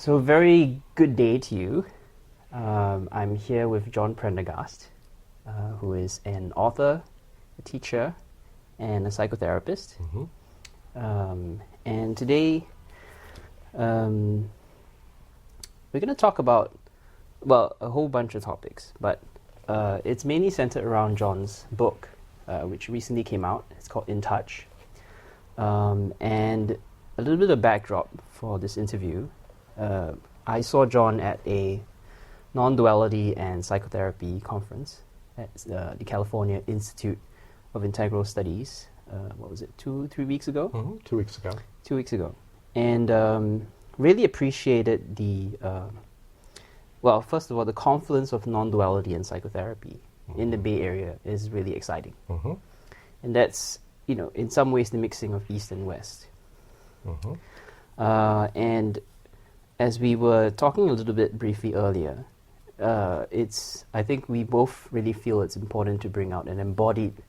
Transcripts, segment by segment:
So very good day to you. I'm here with John Prendergast, who is an author, a teacher, and a psychotherapist. And today, we're going to talk about, well, a whole bunch of topics, but it's mainly centered around John's book, which recently came out. It's called In Touch. And a little bit of backdrop for this interview. I saw John at a Nonduality and Psychotherapy conference at the California Institute of Integral Studies. What was it, 3 weeks ago? 2 weeks ago. 2 weeks ago. And really appreciated the, well, first of all, the confluence of non-duality and psychotherapy in the Bay Area is really exciting. And that's, you know, in some ways the mixing of East and West. And as we were talking a little bit briefly earlier, I think we both really feel it's important to bring out an embodied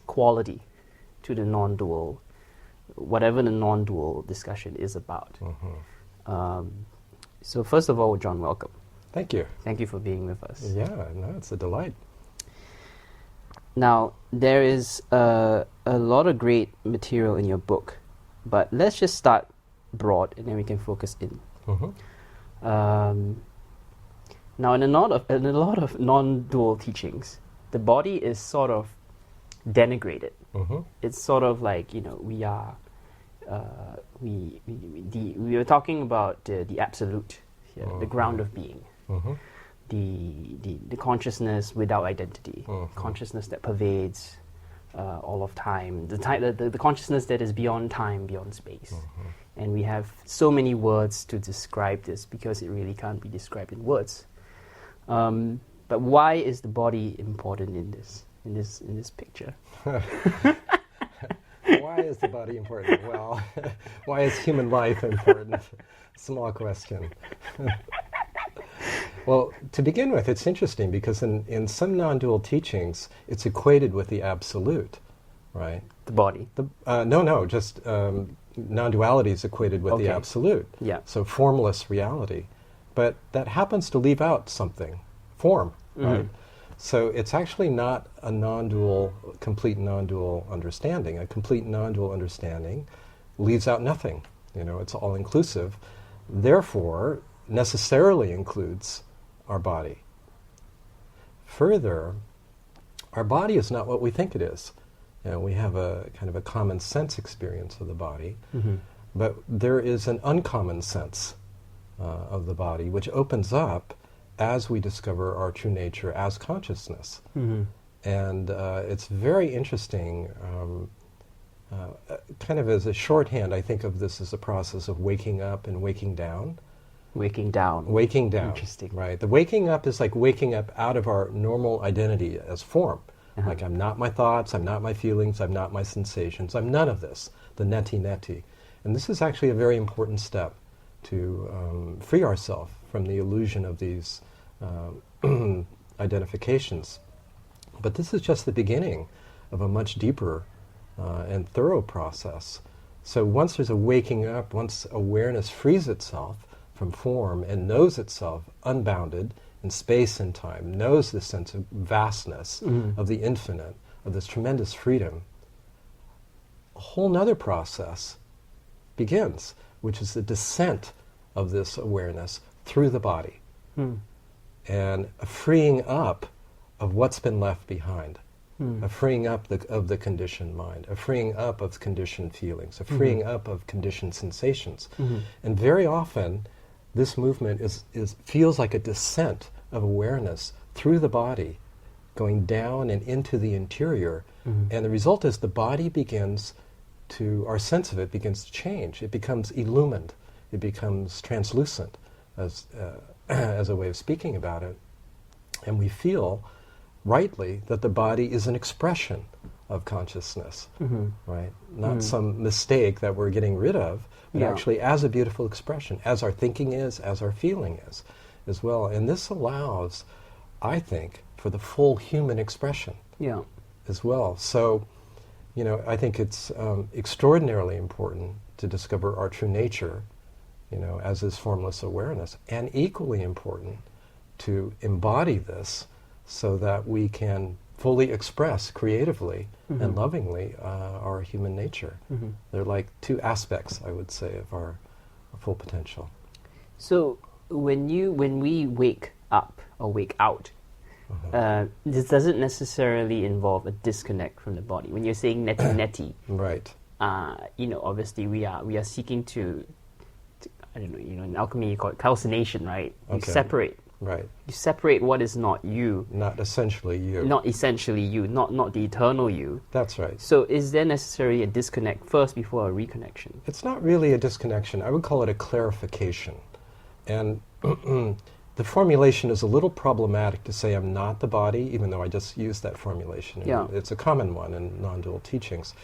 quality to the non-dual, whatever the non-dual discussion is about. So first of all, John, welcome. Thank you. Thank you for being with us. Yeah, no, it's a delight. Now, there is a lot of great material in your book, but let's just start broad and then we can focus in. Now, in a lot of non-dual teachings, the body is sort of denigrated. It's sort of like, you know, we are we were talking about the absolute here, the ground of being, the consciousness without identity, consciousness that pervades all of time, the consciousness that is beyond time, beyond space. And we have so many words to describe this because it really can't be described in words. But why is the body important in this picture? Why is the body important? Well, why is human life important? Small question. Well, to begin with, it's interesting because in some non-dual teachings, it's equated with the absolute, right? The body? Just non-duality is equated with the absolute. Yeah. So formless reality. But that happens to leave out something, form, right? So it's actually not a non-dual, complete non-dual understanding. A complete non-dual understanding leaves out nothing. You know, it's all-inclusive. Therefore, necessarily includes our body. Further, our body is not what we think it is. You know, we have a kind of a common sense experience of the body, but there is an uncommon sense of the body which opens up as we discover our true nature as consciousness. And it's very interesting, kind of as a shorthand, I think of this as a process of waking up and waking down. Waking down. Waking down. Interesting. Right. The waking up is like waking up out of our normal identity as form. Like, I'm not my thoughts, I'm not my feelings, I'm not my sensations, I'm none of this, the neti. And this is actually a very important step to free ourselves from the illusion of these identifications. But this is just the beginning of a much deeper and thorough process. So once there's a waking up, once awareness frees itself from form and knows itself unbounded in space and time, knows the sense of vastness of the infinite, of this tremendous freedom, a whole nother process begins, which is the descent of this awareness through the body and a freeing up of what's been left behind, a freeing up of the conditioned mind, a freeing up of conditioned feelings, a freeing up of conditioned sensations. And very often, this movement feels like a descent of awareness through the body, going down and into the interior. And the result is the body begins to, our sense of it begins to change. It becomes illumined. It becomes translucent, as a way of speaking about it. And we feel, rightly, that the body is an expression of consciousness, right? Not some mistake that we're getting rid of, but actually as a beautiful expression, as our thinking is, as our feeling is, as well. And this allows, I think, for the full human expression as well. So, you know, I think it's extraordinarily important to discover our true nature as is formless awareness. And equally important, to embody this so that we can fully express creatively and lovingly our human nature. They're like two aspects, I would say, of our full potential. So when we wake up or wake out, this doesn't necessarily involve a disconnect from the body. When you're saying neti, Right. Obviously we are seeking to I don't know, in alchemy you call it calcination, right? You Okay. separate. Right. You separate what is not you. Not essentially you. Not essentially you, not the eternal you. That's right. So is there necessarily a disconnect first before a reconnection? It's not really a disconnection. I would call it a clarification. And the formulation is a little problematic to say I'm not the body, even though I just used that formulation. Yeah. It's a common one in non-dual teachings.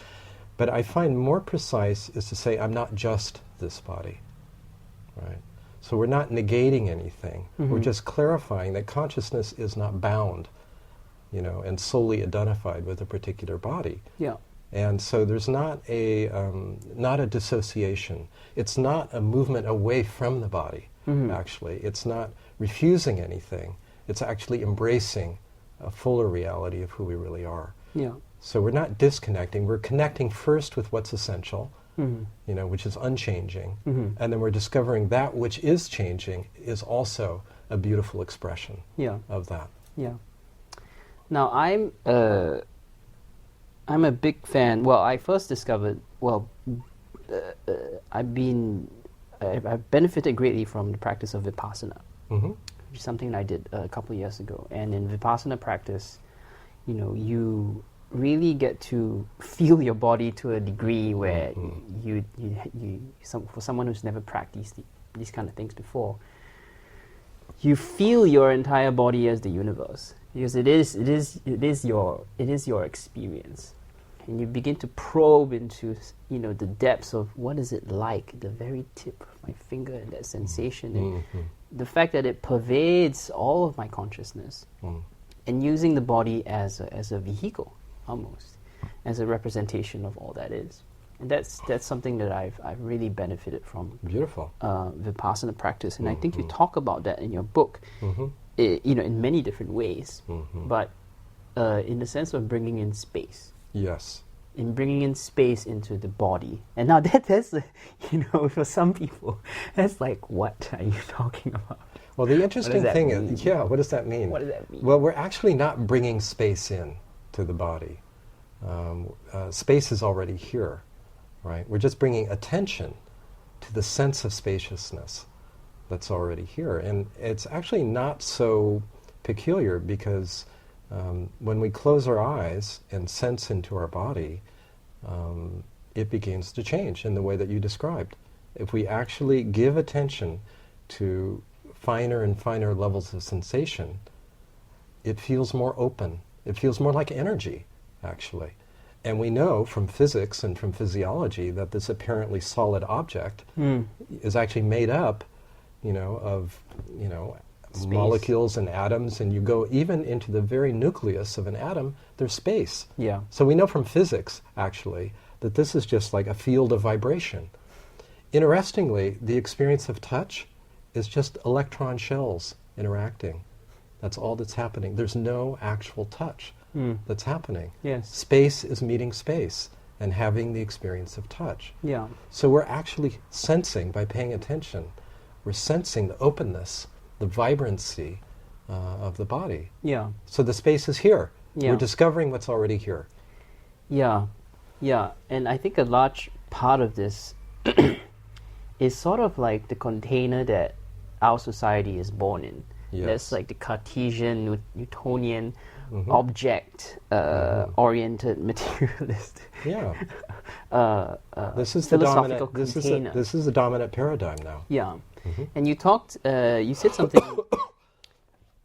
But I find more precise is to say I'm not just this body. Right? So we're not negating anything. We're just clarifying that consciousness is not bound, and solely identified with a particular body. Yeah. And so there's not a dissociation. It's not a movement away from the body, actually. It's not refusing anything. It's actually embracing a fuller reality of who we really are. Yeah. So we're not disconnecting. We're connecting first with what's essential, which is unchanging. And then we're discovering that which is changing is also a beautiful expression of that. Yeah. Now I'm a big fan. Well, I first discovered. I've benefited greatly from the practice of Vipassana, which is something I did a couple of years ago. And in Vipassana practice, you really get to feel your body to a degree where for someone who's never practiced these kind of things before, you feel your entire body as the universe, because it is your experience, and you begin to probe into the depths of what is it like, the very tip of my finger, and that sensation, and the fact that it pervades all of my consciousness, and using the body as a vehicle, almost as a representation of all that is. And that's something that I've really benefited from. Beautiful. Vipassana practice, and I think you talk about that in your book, in many different ways, but in the sense of bringing in space. Yes. In bringing in space into the body. And now that's for some people, that's like, what are you talking about? Well, the interesting thing is, what does that mean? What does that mean? Well, we're actually not bringing space in to the body. Space is already here, right? We're just bringing attention to the sense of spaciousness that's already here. And it's actually not so peculiar, because when we close our eyes and sense into our body, it begins to change in the way that you described. If we actually give attention to finer and finer levels of sensation, it feels more open. It feels more like energy, actually. And we know from physics and from physiology that this apparently solid object is actually made up, of, Space. Molecules and atoms, and you go even into the very nucleus of an atom, there's space. Yeah. So we know from physics, actually, that this is just like a field of vibration. Interestingly, the experience of touch is just electron shells interacting. That's all that's happening. There's no actual touch that's happening. Yes. Space is meeting space and having the experience of touch. Yeah. So we're actually sensing, by paying attention, we're sensing the openness, the vibrancy of the body. Yeah. So the space is here. Yeah. We're discovering what's already here. Yeah. Yeah. And I think a large part of this is sort of like the container that our society is born in. Yes. That's like the Cartesian, Newtonian, object-oriented materialist. Yeah. This is philosophical the dominant. container. This is the dominant paradigm now. Yeah. And you talked. You said something.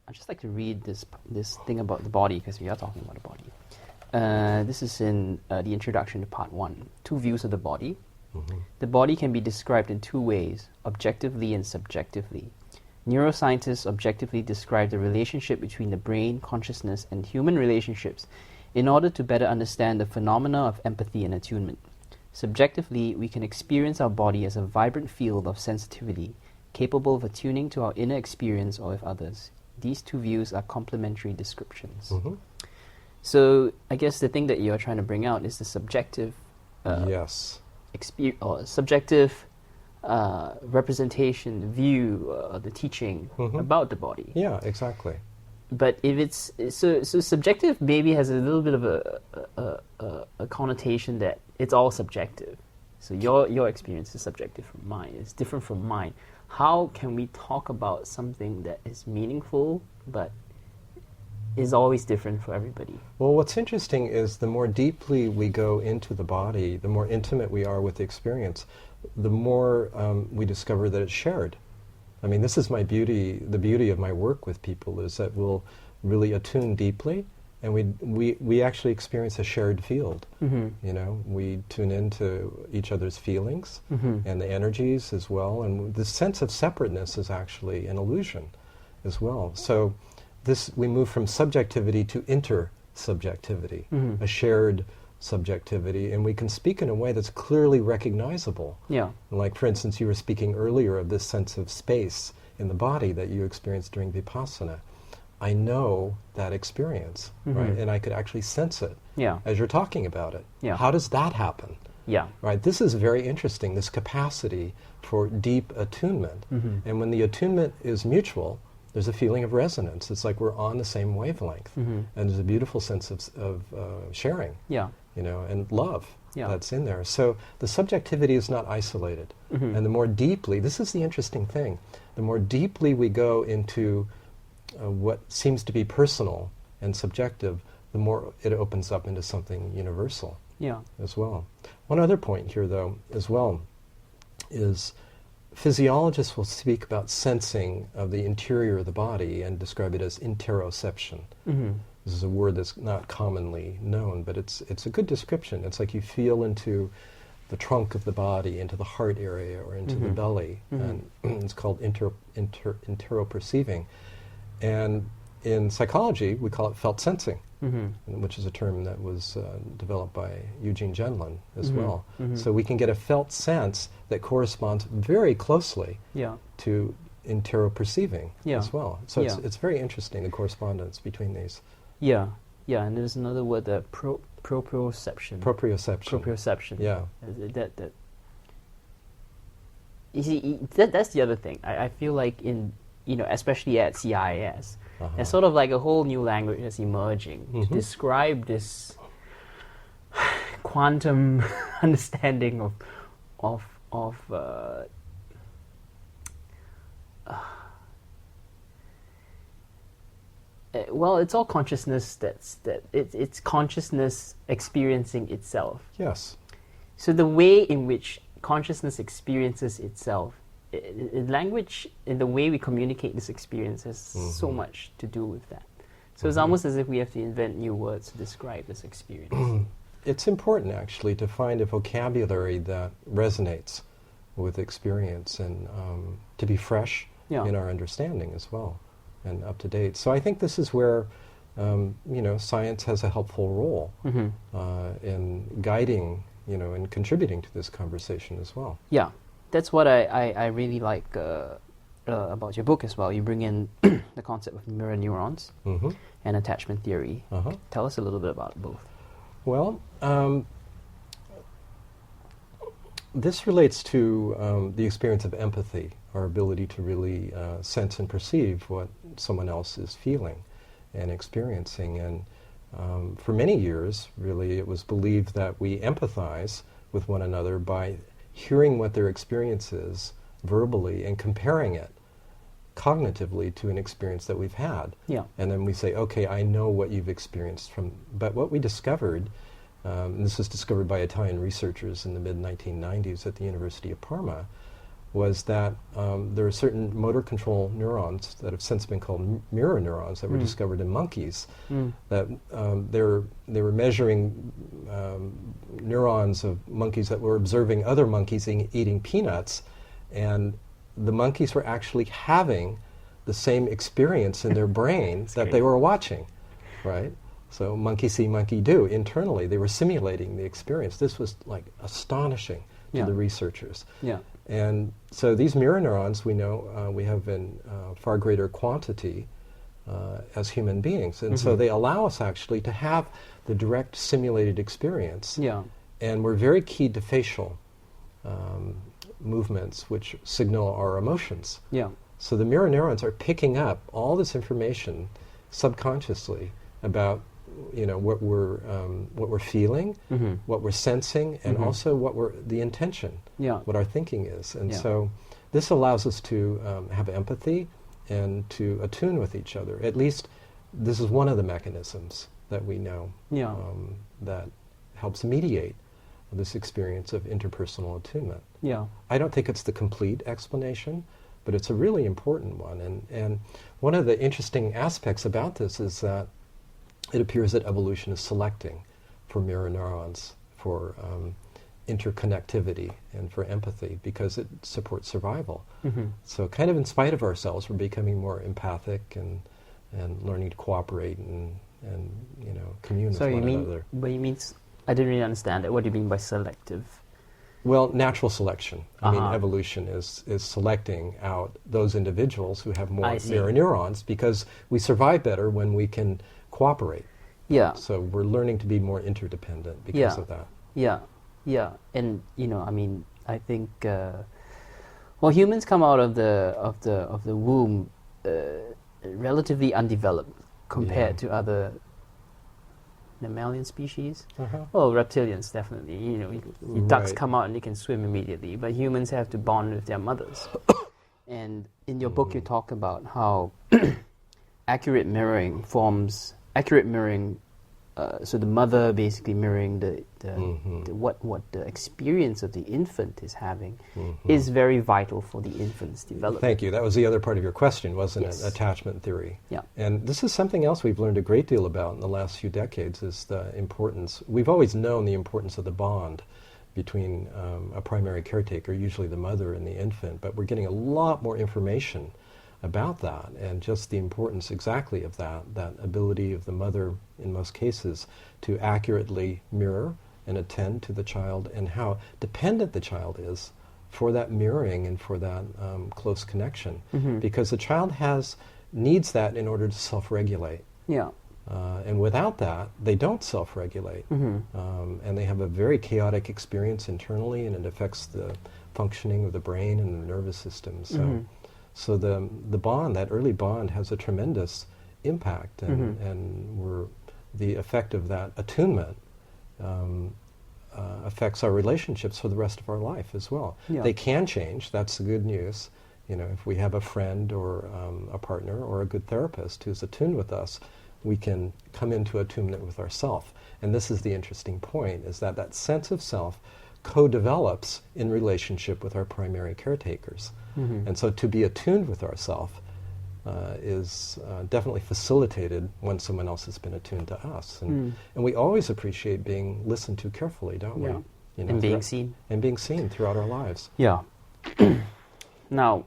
I'd just like to read this thing about the body, because we are talking about the body. This is in the introduction to part 1. 2 views of the body. The body can be described in 2 ways: objectively and subjectively. Neuroscientists objectively describe the relationship between the brain, consciousness, and human relationships in order to better understand the phenomena of empathy and attunement. Subjectively, we can experience our body as a vibrant field of sensitivity, capable of attuning to our inner experience or with others. These two views are complementary descriptions. Mm-hmm. So I guess the thing that you're trying to bring out is the subjective Yes. or subjective representation, view, the teaching about the body. Yeah, exactly. But if it's so subjective, maybe has a little bit of a connotation that it's all subjective. So your experience is subjective from mine. It's different from mine. How can we talk about something that is meaningful but is always different for everybody? Well, what's interesting is the more deeply we go into the body, the more intimate we are with the experience, the more we discover that it's shared. I mean, this is the beauty of my work with people is that we'll really attune deeply, and we actually experience a shared field. You know, we tune into each other's feelings and the energies as well, and the sense of separateness is actually an illusion as well. So we move from subjectivity to intersubjectivity, a shared subjectivity, and we can speak in a way that's clearly recognizable. Yeah. Like, for instance, you were speaking earlier of this sense of space in the body that you experienced during Vipassana. I know that experience, right? And I could actually sense it as you're talking about it. Yeah. How does that happen? Yeah. Right? This is very interesting, this capacity for deep attunement. And when the attunement is mutual, there's a feeling of resonance. It's like we're on the same wavelength. And there's a beautiful sense of sharing. Yeah. You know, and love that's in there. So the subjectivity is not isolated. And the more deeply, this is the interesting thing, the more deeply we go into what seems to be personal and subjective, the more it opens up into something universal as well. One other point here, though, as well, is physiologists will speak about sensing of the interior of the body and describe it as interoception. This is a word that's not commonly known, but it's a good description. It's like you feel into the trunk of the body, into the heart area, or into the belly, and it's called interoperceiving. And in psychology, we call it felt sensing, which is a term that was developed by Eugene Gendlin as well. So we can get a felt sense that corresponds very closely to interoperceiving as well. So it's very interesting, the correspondence between these. Yeah, and there's another word, that proprioception. Proprioception. Yeah. That. You see, that's the other thing. I feel like especially at CIIS, there's sort of like a whole new language that's emerging to describe this quantum understanding of well, it's all consciousness. It's consciousness experiencing itself. Yes. So the way in which consciousness experiences itself, language, in the way we communicate this experience, has so much to do with that. So it's almost as if we have to invent new words to describe this experience. It's important, actually, to find a vocabulary that resonates with experience and to be fresh in our understanding as well and up to date. So I think this is where science has a helpful role in guiding, and contributing to this conversation as well. Yeah, that's what I really like about your book as well. You bring in the concept of mirror neurons and attachment theory. Tell us a little bit about both. Well, this relates to the experience of empathy, our ability to really sense and perceive what someone else is feeling and experiencing. And for many years, really, it was believed that we empathize with one another by hearing what their experience is verbally and comparing it cognitively to an experience that we've had. Yeah. And then we say, okay, I know what you've experienced from... But what we discovered, and this was discovered by Italian researchers in the mid-1990s at the University of Parma, was that there are certain motor control neurons that have since been called mirror neurons that were discovered in monkeys. That they were measuring neurons of monkeys that were observing other monkeys eating peanuts, and the monkeys were actually having the same experience in their brain that they were watching, right? So monkey see, monkey do. Internally, they were simulating the experience. This was like astonishing to the researchers. Yeah. And so these mirror neurons, we know we have in far greater quantity as human beings. And so they allow us actually to have the direct simulated experience. Yeah. And we're very keyed to facial movements, which signal our emotions. Yeah. So the mirror neurons are picking up all this information subconsciously about, what we're feeling, what we're sensing, and also the intention, what our thinking is. And so this allows us to have empathy and to attune with each other. At least this is one of the mechanisms that we know that helps mediate this experience of interpersonal attunement. Yeah. I don't think it's the complete explanation, but it's a really important one. And one of the interesting aspects about this is that it appears that evolution is selecting for mirror neurons for interconnectivity and for empathy because it supports survival. So kind of in spite of ourselves, we're becoming more empathic and learning to cooperate and commune with one another. But you mean, I didn't really understand it. What do you mean by selective? Well, natural selection. I mean, evolution is selecting out those individuals who have more mirror neurons because we survive better when we can cooperate. Yeah. So we're learning to be more interdependent because of that. Yeah. Yeah. And I think humans come out of the womb relatively undeveloped compared to other mammalian species. Well, reptilians definitely. Ducks come out and they can swim immediately, but humans have to bond with their mothers. And in your book, you talk about how accurate mirroring. So the mother basically mirroring what the experience of the infant is having is very vital for the infant's development. Thank you. That was the other part of your question, wasn't Yes. it? Attachment theory. Yeah. And this is something else we've learned a great deal about in the last few decades is the importance. We've always known the importance of the bond between a primary caretaker, usually the mother and the infant, but we're getting a lot more information about that and just the importance exactly of that ability of the mother in most cases to accurately mirror and attend to the child and how dependent the child is for that mirroring and for that close connection because the child needs that in order to self-regulate. Yeah. And without that, they don't self-regulate. And they have a very chaotic experience internally and it affects the functioning of the brain and the nervous system. So the bond, that early bond, has a tremendous impact, and the effect of that attunement affects our relationships for the rest of our life as well. Yeah. They can change. That's the good news. If we have a friend or a partner or a good therapist who's attuned with us, we can come into attunement with ourself. And this is the interesting point: is that sense of self co-develops in relationship with our primary caretakers. And so to be attuned with ourself is definitely facilitated when someone else has been attuned to us. And we always appreciate being listened to carefully, don't we? And being seen. And being seen throughout our lives. Yeah. Now,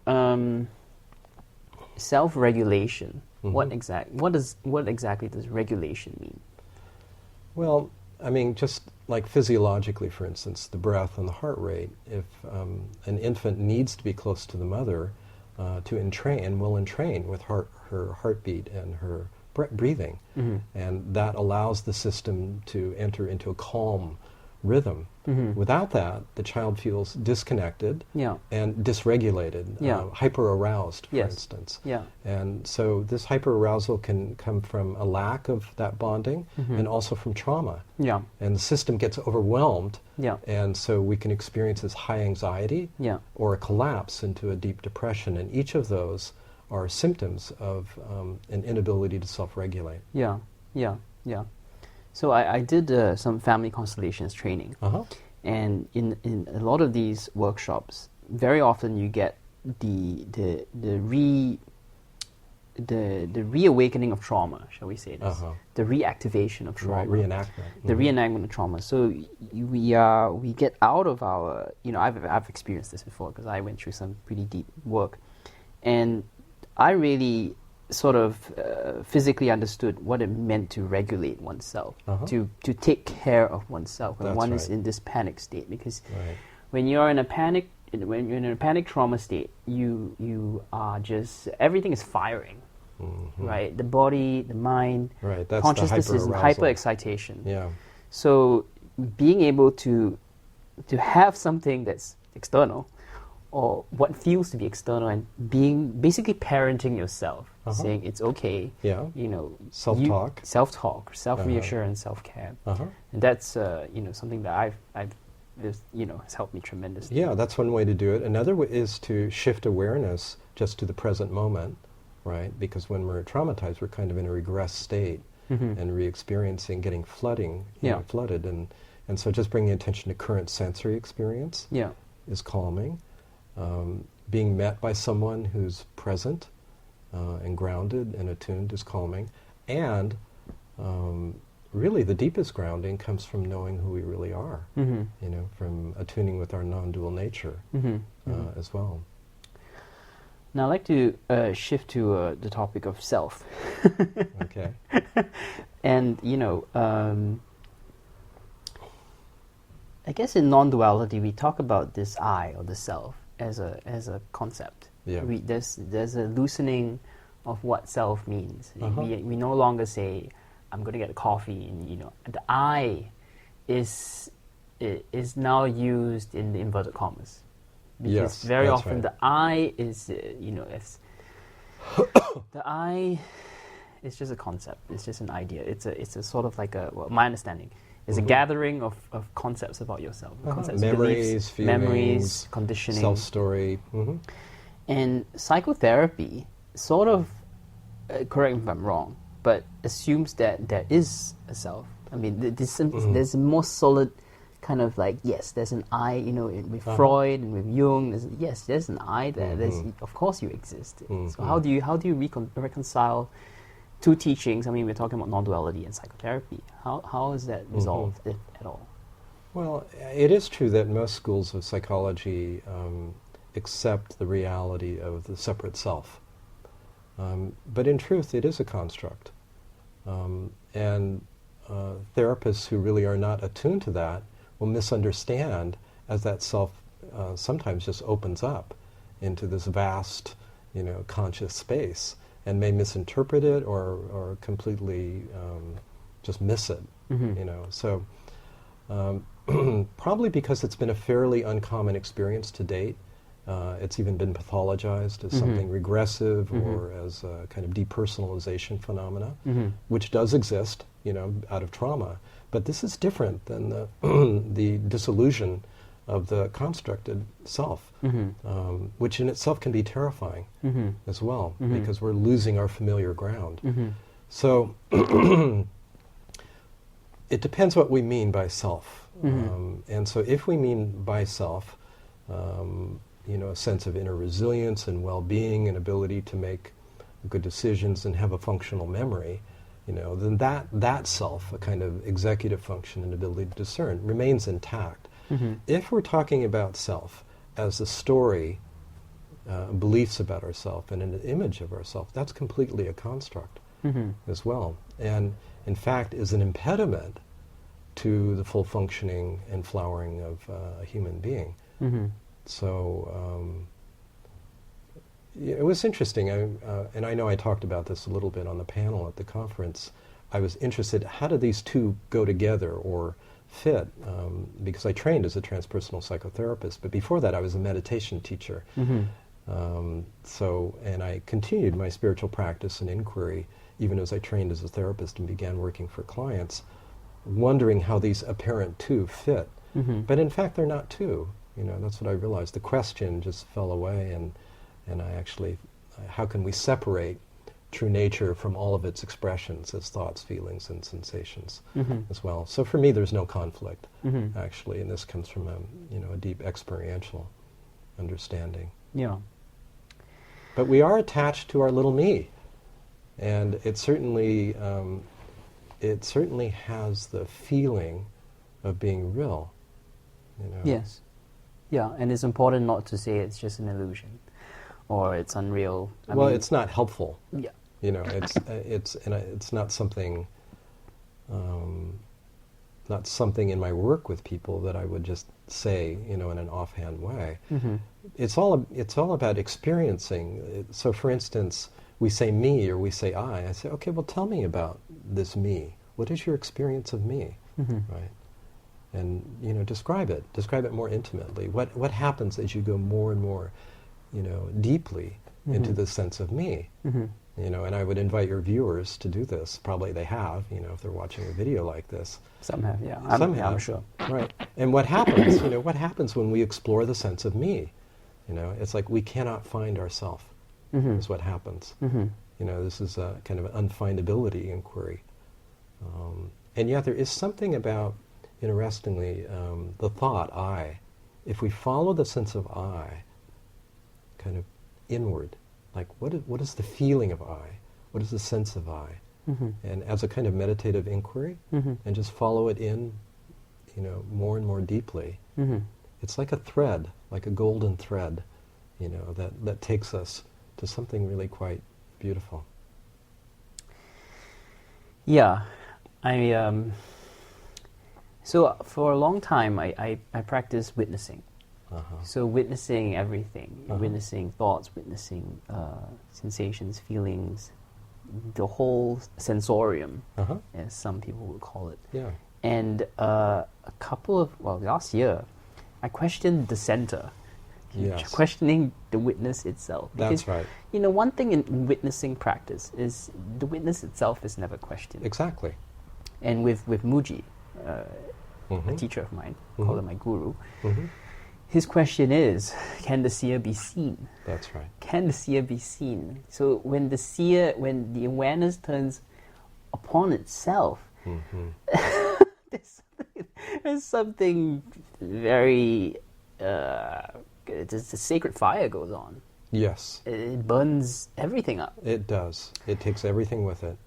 self-regulation. What exactly does regulation mean? Well, I mean, just like physiologically, for instance, the breath and the heart rate, if an infant needs to be close to the mother to entrain, will entrain with her heartbeat and her breathing. And that allows the system to enter into a calm rhythm. Without that, the child feels disconnected and dysregulated, hyper-aroused, for instance. And so this hyper-arousal can come from a lack of that bonding and also from trauma. And the system gets overwhelmed, and so we can experience this high anxiety or a collapse into a deep depression. And each of those are symptoms of an inability to self-regulate. So I did some family constellations training, and in a lot of these workshops, very often you get the reawakening of trauma, shall we say this? The reactivation of trauma, reenactment, the reenactment of trauma. So we get out of our, I've experienced this before because I went through some pretty deep work, and I really sort of physically understood what it meant to regulate oneself, to take care of oneself when one is in this panic state. Because when you're in a panic, when you're in a panic trauma state, you are just, everything is firing, right? The body, the mind, that's consciousness the is in hyper excitation. Yeah. So being able to have something that's external, or what feels to be external, and basically parenting yourself, saying it's okay, self-talk, self-reassurance, self-care, and that's something that I've has helped me tremendously. Yeah, that's one way to do it. Another way is to shift awareness just to the present moment, right? Because when we're traumatized, we're kind of in a regressed state and re-experiencing, getting flooded, and so just bringing attention to current sensory experience is calming. Being met by someone who's present and grounded and attuned is calming. And really the deepest grounding comes from knowing who we really are, from attuning with our non-dual nature as well. Now I'd like to shift to the topic of self. Okay. And, I guess in non-duality we talk about this I, or the self, as a concept. Yeah. There's a loosening of what self means. We no longer say, I'm going to get a coffee, and the I is now used in the inverted commas, because very often the I is as the I is just a concept. It's just an idea. It's a sort of like my understanding is a gathering of concepts about yourself, concepts, memories, beliefs, feelings, memories, conditioning, self-story. And psychotherapy sort of, correct me if I'm wrong, but assumes that there is a self. I mean, there's a more solid kind of like, yes, there's an I, with Freud and with Jung, there's an I there. Of course you exist. So how do you reconcile two teachings? I mean, we're talking about non-duality and psychotherapy. How is that resolved, if at all? Well, it is true that most schools of psychology accept the reality of the separate self. But in truth, it is a construct. And therapists who really are not attuned to that will misunderstand as that self sometimes just opens up into this vast, conscious space, and may misinterpret it or completely just miss it. So probably because it's been a fairly uncommon experience to date. It's even been pathologized as something regressive or as a kind of depersonalization phenomena, which does exist, out of trauma. But this is different than the disillusion of the constructed self, which in itself can be terrifying as well, because we're losing our familiar ground. So it depends what we mean by self. And so if we mean by self, a sense of inner resilience and well-being and ability to make good decisions and have a functional memory, then that self, a kind of executive function and ability to discern, remains intact. If we're talking about self as a story, beliefs about ourselves and an image of ourselves, that's completely a construct as well. And in fact is an impediment to the full functioning and flowering of a human being. So it was interesting, and I know I talked about this a little bit on the panel at the conference. I was interested, how do these two go together or fit? Because I trained as a transpersonal psychotherapist, but before that I was a meditation teacher. And I continued my spiritual practice and inquiry even as I trained as a therapist and began working for clients, wondering how these apparent two fit. But in fact they're not two. That's what I realized. The question just fell away, and I actually, how can we separate true nature from all of its expressions as thoughts, feelings, and sensations as well? So for me, there's no conflict, actually, and this comes from a deep experiential understanding. Yeah. But we are attached to our little me, and it certainly has the feeling of being real. Yes. Yeah, and it's important not to say it's just an illusion or it's unreal. I mean, it's not helpful. Yeah. You know, it's not something, not something in my work with people that I would just say, you know, in an offhand way. Mm-hmm. It's all about experiencing. So, for instance, we say me or we say I. I say, okay, well, tell me about this me. What is your experience of me, Mm-hmm. right? And, you know, describe it. Describe it more intimately. What happens as you go more and more, you know, deeply into Mm-hmm. the sense of me? Mm-hmm. You know, and I would invite your viewers to do this. Probably they have, you know, if they're watching a video like this. Some have, yeah. Some I'm have. sure. Right. And what happens, you know, what happens when we explore the sense of me? You know, it's like we cannot find ourself, Mm-hmm. is what happens. Mm-hmm. You know, this is a kind of an unfindability inquiry. And yet there is something about, interestingly, the thought I. If we follow the sense of I, kind of inward, like what is the feeling of I? What is the sense of I? Mm-hmm. And as a kind of meditative inquiry, Mm-hmm. and just follow it in, you know, more and more deeply. Mm-hmm. It's like a thread, like a golden thread, you know, that takes us to something really quite beautiful. Yeah, so for a long time I practiced witnessing. Uh-huh. So witnessing everything, Uh-huh. witnessing thoughts, witnessing sensations, feelings, the whole sensorium, Uh-huh. as some people would call it. Yeah. And last year, I questioned the center, Yes. questioning the witness itself. That's right. You know, one thing in witnessing practice is the witness itself is never questioned. Exactly. And with Muji, a Mhm. teacher of mine, Mhm. call him my guru, Mhm. his question is, can the seer be seen? That's right. Can the seer be seen? So when the awareness turns upon itself, Mhm. there's something very, the sacred fire goes on. Yes, It burns everything up. it does. It takes everything with it.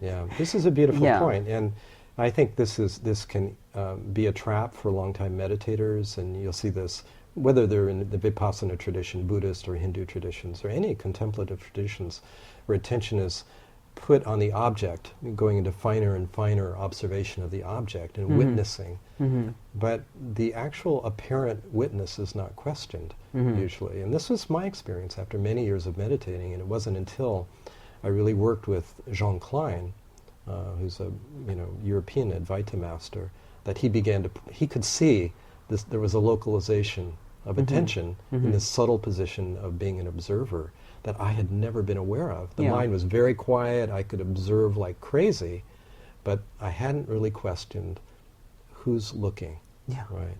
Yeah, this is a beautiful Yeah. point, and I think this can be a trap for long-time meditators, and you'll see this whether they're in the Vipassana tradition, Buddhist or Hindu traditions, or any contemplative traditions, where attention is put on the object, going into finer and finer observation of the object and Mhm. witnessing. Mm-hmm. But the actual apparent witness is not questioned, Mhm. usually. And this was my experience after many years of meditating, and it wasn't until I really worked with Jean Klein, who's a European Advaita master, that he could see this. There was a localization of Mhm. attention Mhm. in this subtle position of being an observer that I had never been aware of. The Yeah. mind was very quiet, I could observe like crazy, but I hadn't really questioned who's looking. Yeah. Right.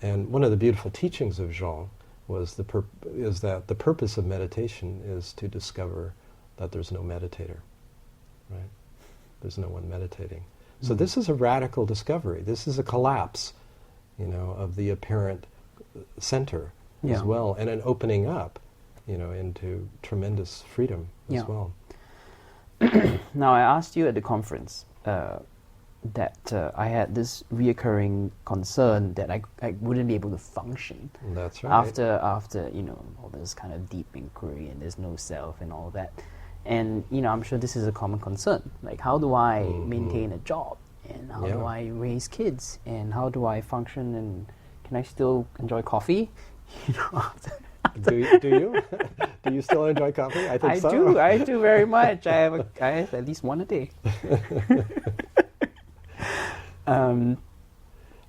And one of the beautiful teachings of Jean was that the purpose of meditation is to discover that there's no meditator. Right? There's no one meditating. So Mhm. this is a radical discovery. This is a collapse, of the apparent center Yeah. as well, and an opening up, into tremendous freedom Yeah. as well. Now, I asked you at the conference that I had this reoccurring concern that I wouldn't be able to function That's right. after all this kind of deep inquiry and there's no self and all that. And I'm sure this is a common concern. Like, how do I Mhm. maintain a job? And how do Yeah. I raise kids? And how do I function? And can I still enjoy coffee? After Do you? Do you still enjoy coffee? I think I so. do. I do very much. I have at least one a day.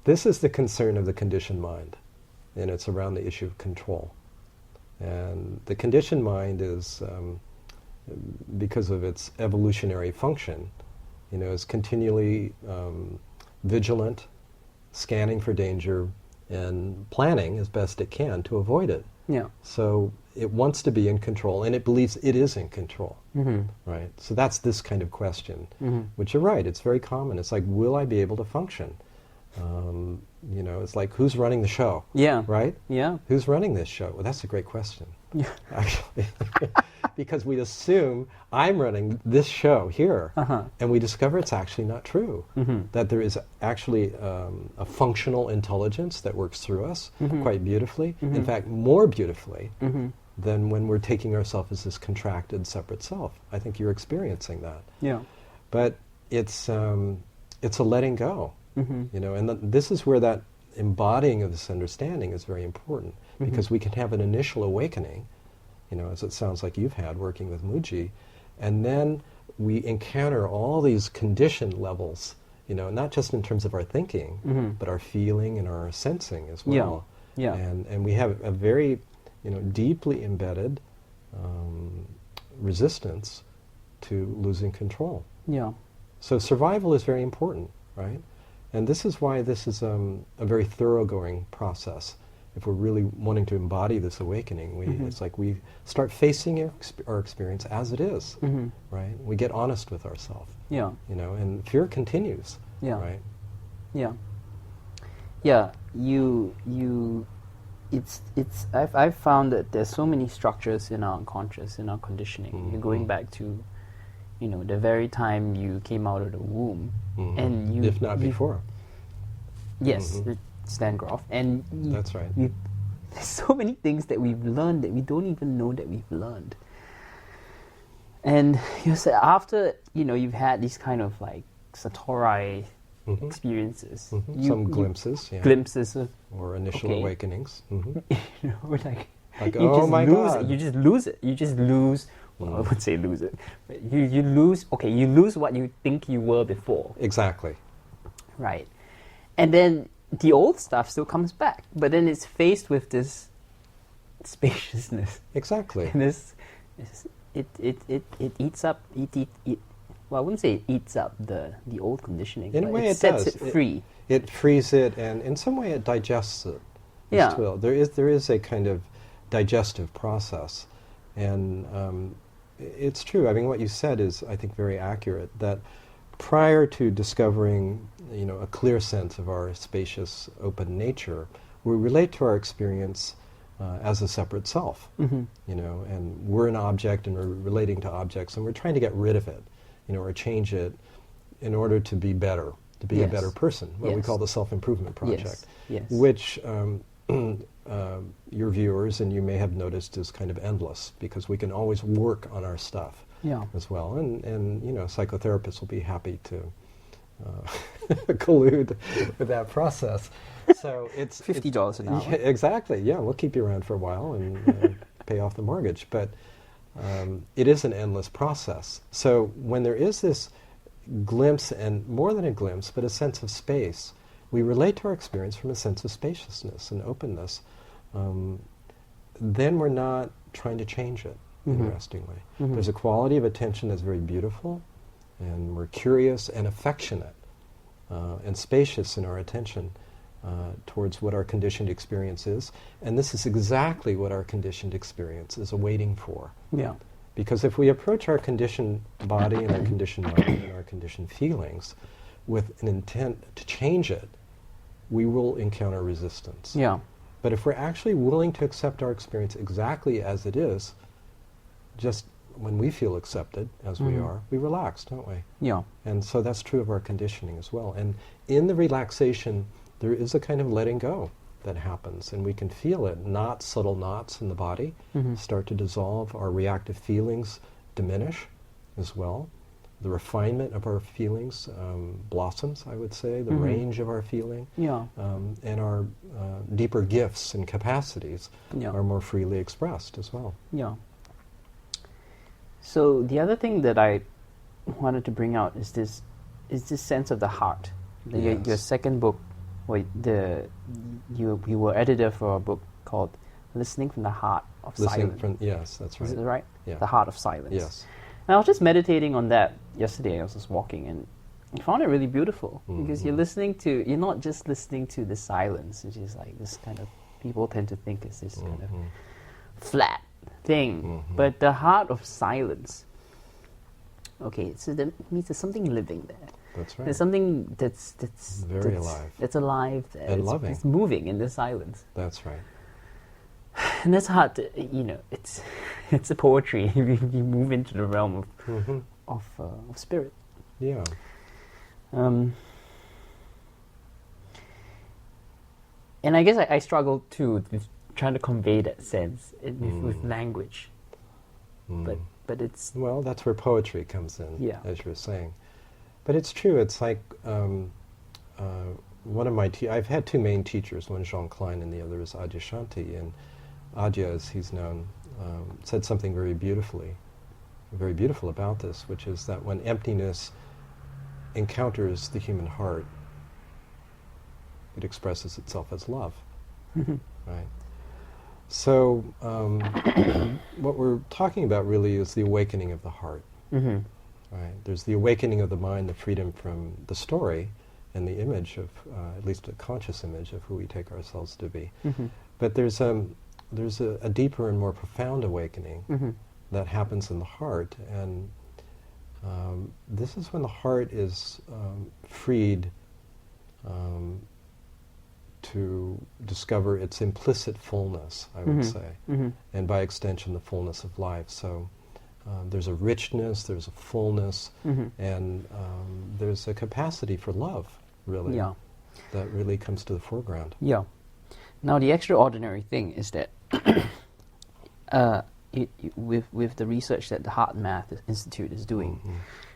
This is the concern of the conditioned mind, and it's around the issue of control. And the conditioned mind is, because of its evolutionary function, is continually vigilant, scanning for danger, and planning as best it can to avoid it. Yeah. So it wants to be in control, and it believes it is in control, Mm-hmm. right? So that's this kind of question, Mm-hmm. which you're right, it's very common. It's like, will I be able to function? It's like, who's running the show, Yeah. right? Yeah. Who's running this show? Well, that's a great question, Yeah. actually. Because we assume I'm running this show here, Uh-huh. and we discover it's actually not true. Mm-hmm. That there is actually a functional intelligence that works through us Mhm. quite beautifully. In Mhm. fact, more beautifully Mm-hmm. than when we're taking ourselves as this contracted separate self. I think you're experiencing that. Yeah. But it's a letting go, you know, and this is where that embodying of this understanding is very important, because we can have an initial awakening, you know, as it sounds like you've had working with Muji, and then we encounter all these conditioned levels, you know, not just in terms of our thinking, but our feeling and our sensing as well. Yeah. And we have a very, you know, deeply embedded resistance to losing control. Yeah. So survival is very important, right? And this is why this is a very thoroughgoing process. If we're really wanting to embody this awakening, it's like we start facing our experience as it is, right? We get honest with ourselves, Yeah. you know, and fear continues, Yeah. right? Yeah. Yeah. I've found that there's so many structures in our unconscious, in our conditioning. You're going back to, you know, the very time you came out of the womb, and you, if not before. Yes, Stan Groff, and That's right. There's so many things that we've learned that we don't even know that we've learned. And you say after, you know, you've had these kind of like Satori experiences, Some glimpses, yeah. glimpses of, Or initial awakenings. you know, like oh just my lose God. it. You just lose it. You just lose. Well, I would say lose it. But you lose. Okay, you lose what you think you were before. Exactly. Right, and then the old stuff still comes back, but then it's faced with this spaciousness. Exactly. And it eats up. Well, I wouldn't say it eats up the old conditioning. In a but way, it sets does. it free. It frees it, and in some way, it digests it. Yeah. As well. There is a kind of digestive process, and it's true. I mean, what you said is, I think, very accurate. That prior to discovering, you know, a clear sense of our spacious, open nature, we relate to our experience as a separate self. You know, and we're an object, and we're relating to objects, and we're trying to get rid of it, you know, or change it in order to be better, to be a better person. What we call the self-improvement project, which your viewers and you may have noticed is kind of endless, because we can always work on our stuff as well. And you know, psychotherapists will be happy to collude with that process. So it's $50 an hour. Yeah, exactly. Yeah, we'll keep you around for a while and pay off the mortgage. But it is an endless process. So when there is this glimpse, and more than a glimpse, but a sense of space, we relate to our experience from a sense of spaciousness and openness. Then we're not trying to change it, interestingly. There's a quality of attention that's very beautiful, and we're curious and affectionate and spacious in our attention towards what our conditioned experience is. And this is exactly what our conditioned experience is awaiting for. Yeah. Because if we approach our conditioned body and our conditioned mind and our conditioned feelings with an intent to change it, we will encounter resistance. Yeah. But if we're actually willing to accept our experience exactly as it is, just when we feel accepted as we are, we relax, don't we? Yeah. And so that's true of our conditioning as well. And in the relaxation, there is a kind of letting go that happens, and we can feel it. Subtle knots in the body start to dissolve. Our reactive feelings diminish as well. The refinement of our feelings blossoms, I would say, the range of our feeling. Yeah. And our deeper gifts and capacities are more freely expressed as well. Yeah. So the other thing that I wanted to bring out is this sense of the heart. Your second book, you were editor for a book called Listening from the Heart of Silence. Yes, that's right. Is it right? Yeah. The Heart of Silence. Yes. And I was just meditating on that yesterday. I was just walking, and I found it really beautiful, because you're not just listening to the silence, which is like this kind of, people tend to think is this kind of flat thing. But the heart of silence, okay, so that means there's something living there. That's right. There's something that's very alive. That's alive there. And loving. It's moving in the silence. That's right. And that's hard to, you know, it's a poetry. You move into the realm of spirit. Yeah. And I guess I struggle too with trying to convey that sense with language. But it's... Well, that's where poetry comes in, Yeah. as you're saying. But it's true, it's like one of my I've had two main teachers, one Jean Klein and the other is Adyashanti, and Adya, as he's known, said something very beautiful about this, which is that when emptiness encounters the human heart, it expresses itself as love. Right? So what we're talking about really is the awakening of the heart. Right? There's the awakening of the mind, the freedom from the story and the image of, at least a conscious image of who we take ourselves to be. But there's a deeper and more profound awakening that happens in the heart, and this is when the heart is freed to discover its implicit fullness, I would say, and by extension the fullness of life. So there's a richness, there's a fullness, and there's a capacity for love, really, that really comes to the foreground. Yeah. Now the extraordinary thing is that with the research that the Heart Math Institute is doing,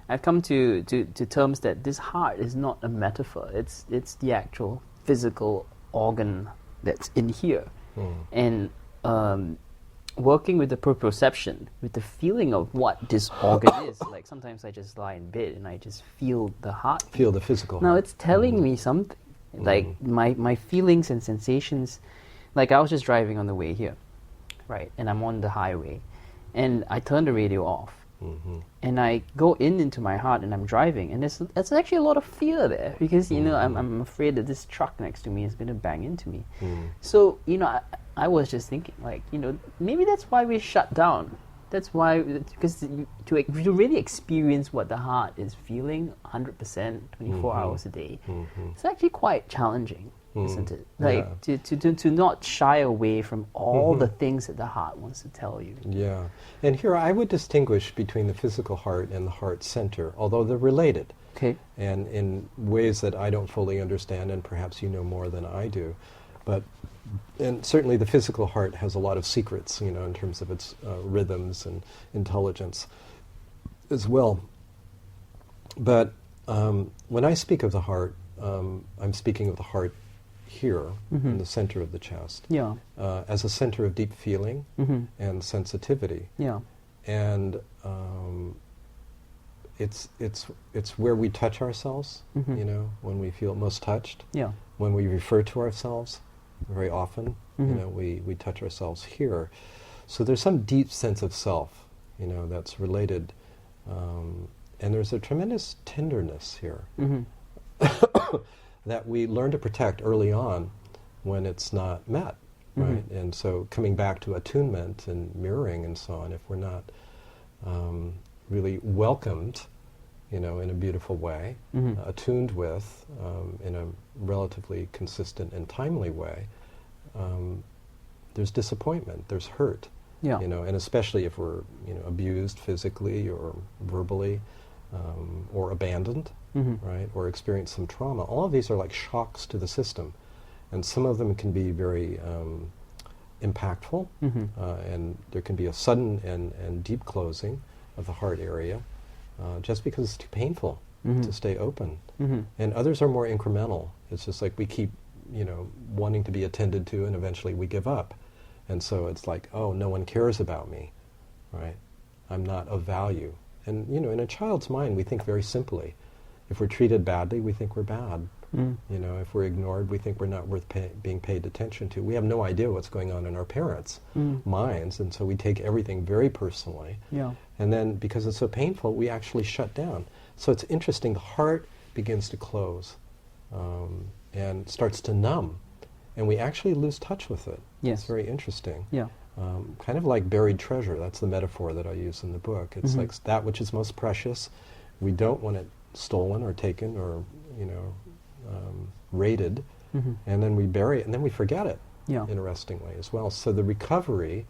I've come to terms that this heart is not a metaphor. It's the actual physical organ that's in here. And working with the proprioception, with the feeling of what this organ is. Like sometimes I just lie in bed and I just feel the heart. Feel the physical Now heart. it's telling me something. Like my feelings and sensations. Like I was just driving on the way here, right? And I'm on the highway, and I turn the radio off, and I go into my heart, and I'm driving, and there's actually a lot of fear there because I'm afraid that this truck next to me is going to bang into me. So I was just thinking, like, maybe that's why we shut down. That's why, because to really experience what the heart is feeling 100%, 24 hours a day, it's actually quite challenging, isn't it? Like, to not shy away from all the things that the heart wants to tell you. Yeah. And here I would distinguish between the physical heart and the heart center, although they're related. Okay. And in ways that I don't fully understand, and perhaps you know more than I do. And certainly the physical heart has a lot of secrets, in terms of its rhythms and intelligence as well. But when I speak of the heart, I'm speaking of the heart here, in the center of the chest, as a center of deep feeling and sensitivity. Yeah. And it's where we touch ourselves, when we feel most touched. Yeah. When we refer to ourselves, very often, we touch ourselves here. So there's some deep sense of self, that's related. And there's a tremendous tenderness here that we learn to protect early on when it's not met, right? And so coming back to attunement and mirroring and so on, if we're not really welcomed, in a beautiful way, attuned with, in a relatively consistent and timely way, there's disappointment, there's hurt, and especially if we're, abused physically or verbally, or abandoned, right, or experience some trauma. All of these are like shocks to the system, and some of them can be very impactful, and there can be a sudden and deep closing of the heart area, just because it's too painful to stay open. And others are more incremental. It's just like we keep, wanting to be attended to, and eventually we give up. And so it's like, oh, no one cares about me, right? I'm not of value. And, in a child's mind, we think very simply. If we're treated badly, we think we're bad. If we're ignored, we think we're not worth being paid attention to. We have no idea what's going on in our parents' minds, and so we take everything very personally. Yeah. And then, because it's so painful, we actually shut down. So it's interesting, the heart begins to close and starts to numb, and we actually lose touch with it. Yes. It's very interesting. Yeah. Kind of like buried treasure. That's the metaphor that I use in the book. It's like that which is most precious. We don't want it stolen or taken or, raided, and then we bury it, and then we forget it, interestingly, as well. So the recovery,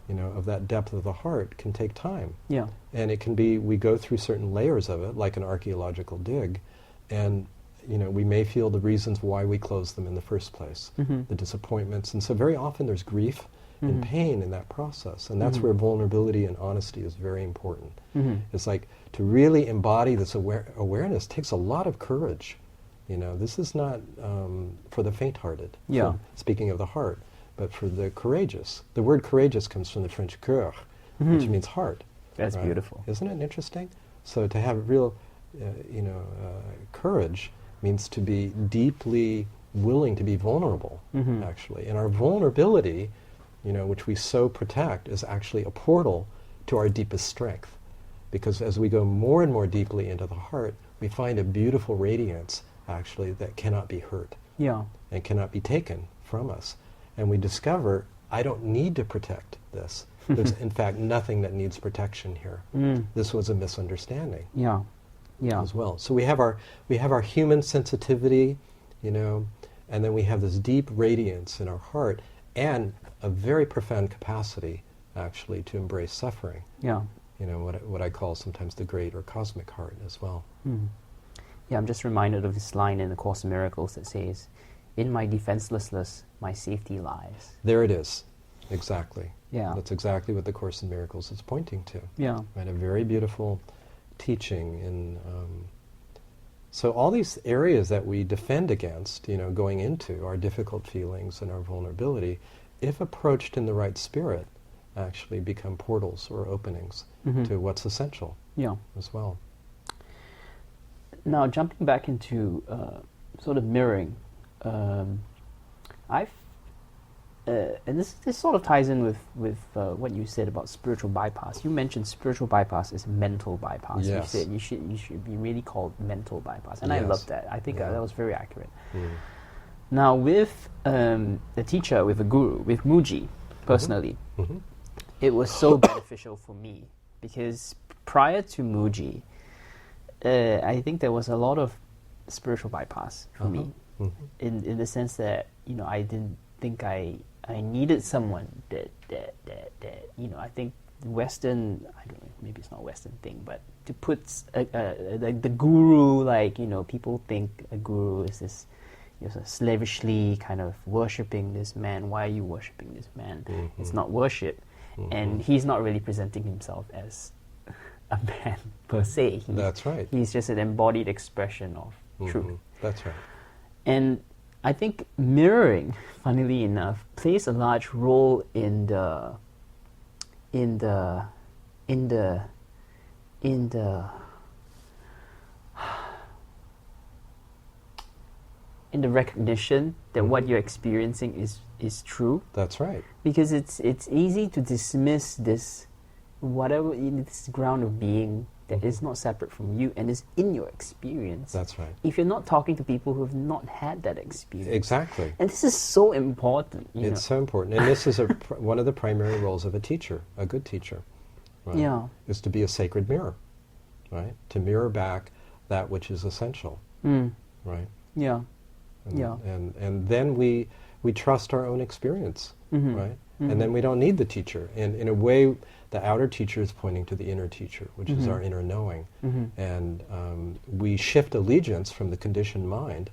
of that depth of the heart can take time. Yeah. And it can be, we go through certain layers of it, like an archaeological dig, and we may feel the reasons why we closed them in the first place, the disappointments. And so very often there's grief and pain in that process. And that's where vulnerability and honesty is very important. It's like to really embody this awareness takes a lot of courage. This is not for the faint-hearted, speaking of the heart, but for the courageous. The word courageous comes from the French cœur, which means heart. That's beautiful. Isn't it interesting? So to have real, courage means to be deeply willing to be vulnerable, actually. And our vulnerability, which we so protect, is actually a portal to our deepest strength. Because as we go more and more deeply into the heart, we find a beautiful radiance, actually, that cannot be hurt. And cannot be taken from us. And we discover, I don't need to protect this. There's, in fact, nothing that needs protection here. This was a misunderstanding. As well. So we have our human sensitivity, and then we have this deep radiance in our heart, and a very profound capacity, actually, to embrace suffering. What I call sometimes the great or cosmic heart as well. I'm just reminded of this line in the Course in Miracles that says, "In my defenselessness, my safety lies." There it is. Exactly. That's exactly what the Course in Miracles is pointing to. Right, a very beautiful teaching in so all these areas that we defend against, going into our difficult feelings and our vulnerability, if approached in the right spirit, actually become portals or openings to what's essential as well. Now, jumping back into sort of mirroring, and this sort of ties in with what you said about spiritual bypass. You mentioned spiritual bypass is mental bypass. Yes. You said you should be really called mental bypass, and I love that. I think that was very accurate. Now, with a teacher, with a guru, with Muji, personally, it was so beneficial for me because prior to Muji, I think there was a lot of spiritual bypass for me, in the sense that I didn't think I needed someone that I think Western, I don't know, maybe it's not a Western thing, but to put like the guru, people think a guru is this slavishly kind of worshipping this man. Why are you worshipping this man? It's not worship, and he's not really presenting himself as a man per se. That's right. He's just an embodied expression of truth. That's right. And I think mirroring, funnily enough, plays a large role in the recognition that what you're experiencing is true. That's right. Because it's easy to dismiss this this ground of being that is not separate from you and is in your experience. That's right. If you're not talking to people who have not had that experience. Exactly. And this is so important. It's so important. And this is one of the primary roles of a teacher, a good teacher. Right? Is to be a sacred mirror, right? To mirror back that which is essential, right? And then we trust our own experience, right? And then we don't need the teacher. And in a way, the outer teacher is pointing to the inner teacher, which is our inner knowing. And we shift allegiance from the conditioned mind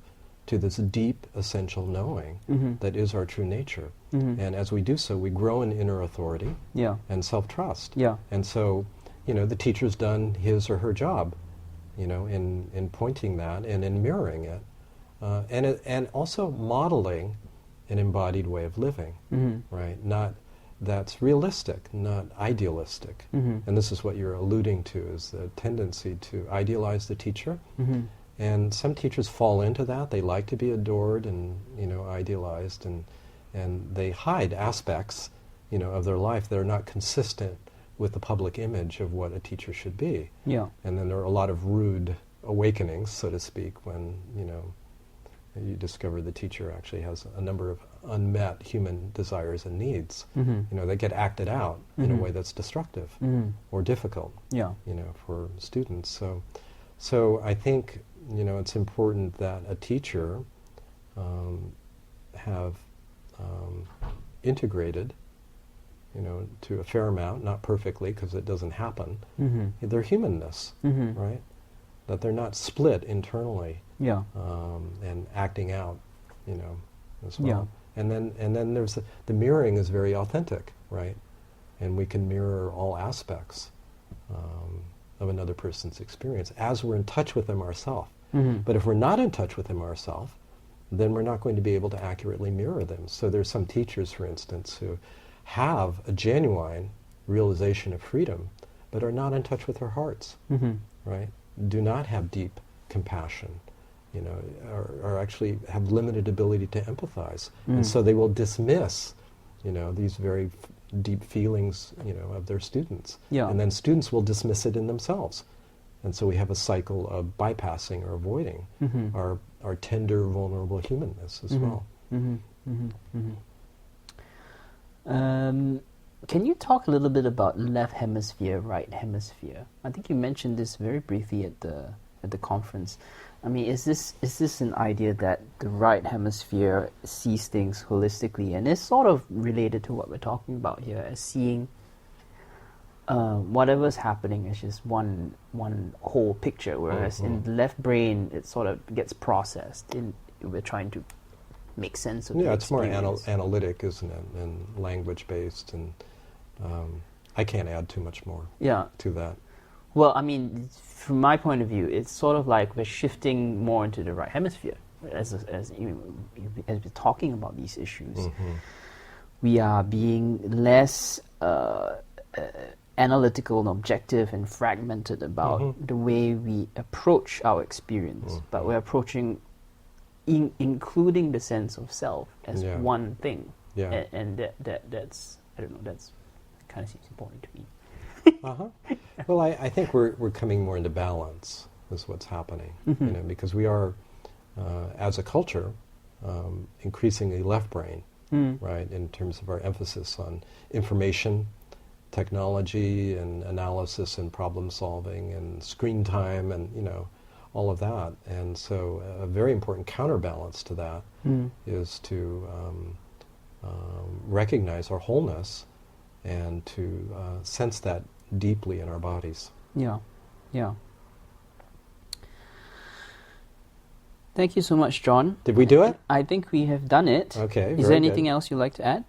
to this deep, essential knowing that is our true nature. And as we do so, we grow in inner authority and self-trust. And so, the teacher's done his or her job, in pointing that and in mirroring it. And also modeling an embodied way of living, right? Not that's realistic, not idealistic. And this is what you're alluding to, is the tendency to idealize the teacher. And some teachers fall into that. They like to be adored and idealized, and they hide aspects of their life that are not consistent with the public image of what a teacher should be. And then there are a lot of rude awakenings, so to speak, when you discover the teacher actually has a number of unmet human desires and needs, that get acted out in a way that's destructive or difficult, for students. So I think, it's important that a teacher have integrated, to a fair amount, not perfectly because it doesn't happen, their humanness, right? That they're not split internally Yeah. And acting out, as well. And then there's the mirroring is very authentic, right? And we can mirror all aspects of another person's experience as we're in touch with them ourselves. But if we're not in touch with them ourselves, then we're not going to be able to accurately mirror them. So there's some teachers, for instance, who have a genuine realization of freedom, but are not in touch with their hearts, right? Do not have deep compassion, or actually have limited ability to empathize. And so they will dismiss, these very deep feelings, of their students. Yeah. And then students will dismiss it in themselves. And so we have a cycle of bypassing or avoiding our tender, vulnerable humanness as well. Can you talk a little bit about left hemisphere, right hemisphere? I think you mentioned this very briefly at the conference. I mean, is this an idea that the right hemisphere sees things holistically, and it's sort of related to what we're talking about here, as seeing whatever's happening is just one whole picture, whereas in the left brain it sort of gets processed. We're trying to make sense of the it's more experience. analytic, isn't it, and language-based, and I can't add too much more to that. Well, I mean, from my point of view, it's sort of like we're shifting more into the right hemisphere. As we're talking about these issues, we are being less analytical and objective and fragmented about the way we approach our experience, but we're approaching including the sense of self as one thing. And that's, I don't know, that's kind of seems important to me. Well, I think we're coming more into balance is what's happening, because we are, as a culture, increasingly left brain, right, in terms of our emphasis on information, technology, and analysis, and problem solving, and screen time, and all of that. And so a very important counterbalance to that is to recognize our wholeness and to sense that deeply in our bodies. Yeah. Thank you so much, John. Did we do it? I think we have done it. Okay, Is there anything else you'd like to add?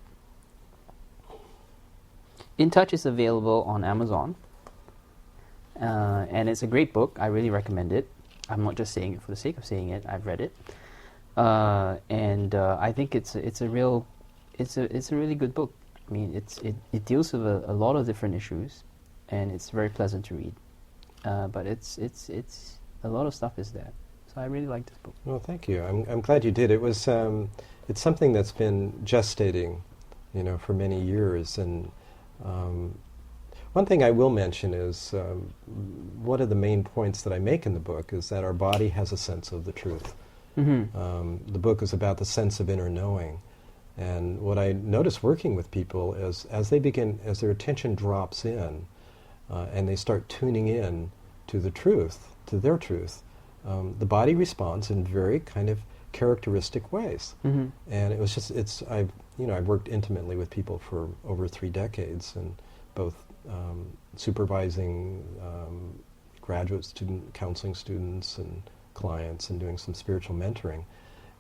In Touch is available on Amazon. And it's a great book. I really recommend it. I'm not just saying it for the sake of saying it. I've read it. And I think it's a really good book. I mean, it deals with a lot of different issues, and it's very pleasant to read. But it's a lot of stuff is there. So I really like this book. Well, thank you. I'm glad you did. It was it's something that's been gestating, for many years. And one thing I will mention is one of the main points that I make in the book is that our body has a sense of the truth. The book is about the sense of inner knowing. And what I notice working with people is as their attention drops in and they start tuning in to the truth, to their truth, the body responds in very kind of characteristic ways. And it was just, I've worked intimately with people for over 3 decades, and both supervising graduate student, counseling students and clients, and doing some spiritual mentoring.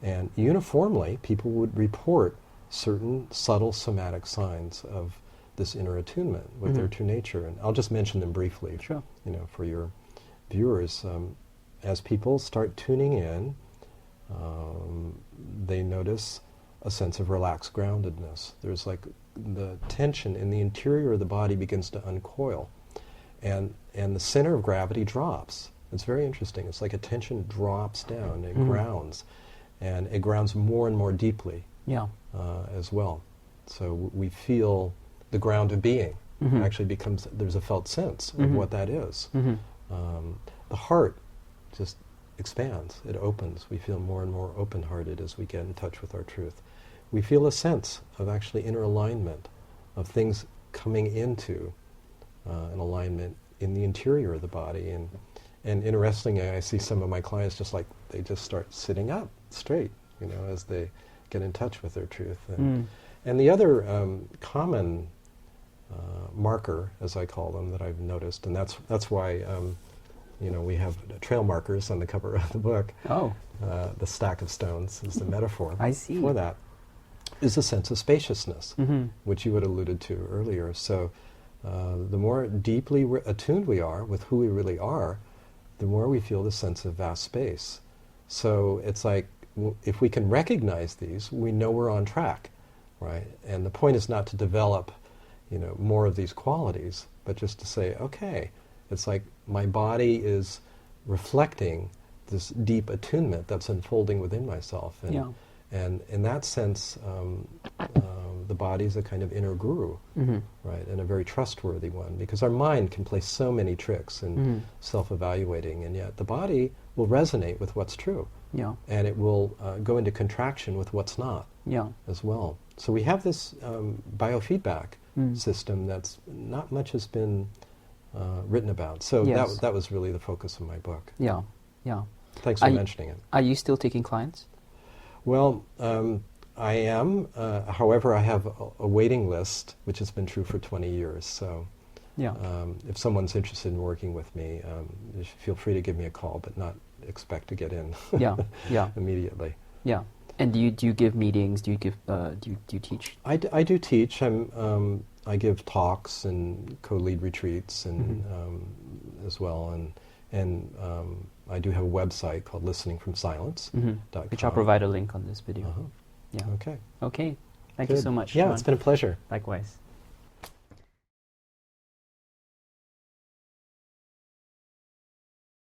And uniformly, people would report certain subtle somatic signs of this inner attunement with their true nature. And I'll just mention them briefly, for your viewers. As people start tuning in, they notice a sense of relaxed groundedness. There's like the tension in the interior of the body begins to uncoil, and the center of gravity drops. It's very interesting. It's like a tension drops down and grounds, and it grounds more and more deeply as well. So we feel the ground of being actually becomes, there's a felt sense of what that is. The heart just expands, it opens. We feel more and more open-hearted as we get in touch with our truth. We feel a sense of actually inner alignment, of things coming into an alignment in the interior of the body. And interestingly, I see some of my clients just like, they just start sitting up straight, as they get in touch with their truth. And the other common marker, as I call them, that I've noticed, and that's why you know, we have trail markers on the cover of the book. Oh. The stack of stones is the metaphor I see. for that, is a sense of spaciousness, Mm-hmm. which you had alluded to earlier. So the more deeply attuned we are with who we really are, the more we feel the sense of vast space. So it's like, if we can recognize these, we know we're on track, right? And the point is not to develop, you know, more of these qualities, but just to say, okay, it's like my body is reflecting this deep attunement that's unfolding within myself. And, Yeah. and in that sense, the body is a kind of inner guru, Mm-hmm. right, and a very trustworthy one, because our mind can play so many tricks in Mm-hmm. self-evaluating, and yet the body will resonate with what's true, Yeah. and it will go into contraction with what's not Yeah. as well. So we have this biofeedback Mm. system that's not much has been written about. So Yes. that was really the focus of my book. Yeah. Yeah. Thanks for Are mentioning it. Are you still taking clients? Well, I am. However, I have a waiting list, which has been true for 20 years. So Yeah. if someone's interested in working with me, you should feel free to give me a call, but not expect to get in Yeah. Yeah. immediately. Yeah. And do you give meetings? Do you give do you teach? I do teach. I give talks and co-lead retreats and as well, and I do have a website called listeningfromsilence.com. Which I'll provide a link on this video. Uh-huh. Yeah. Okay. Okay. Thank you Good. so much. Yeah, Sean. it's been a pleasure. Likewise.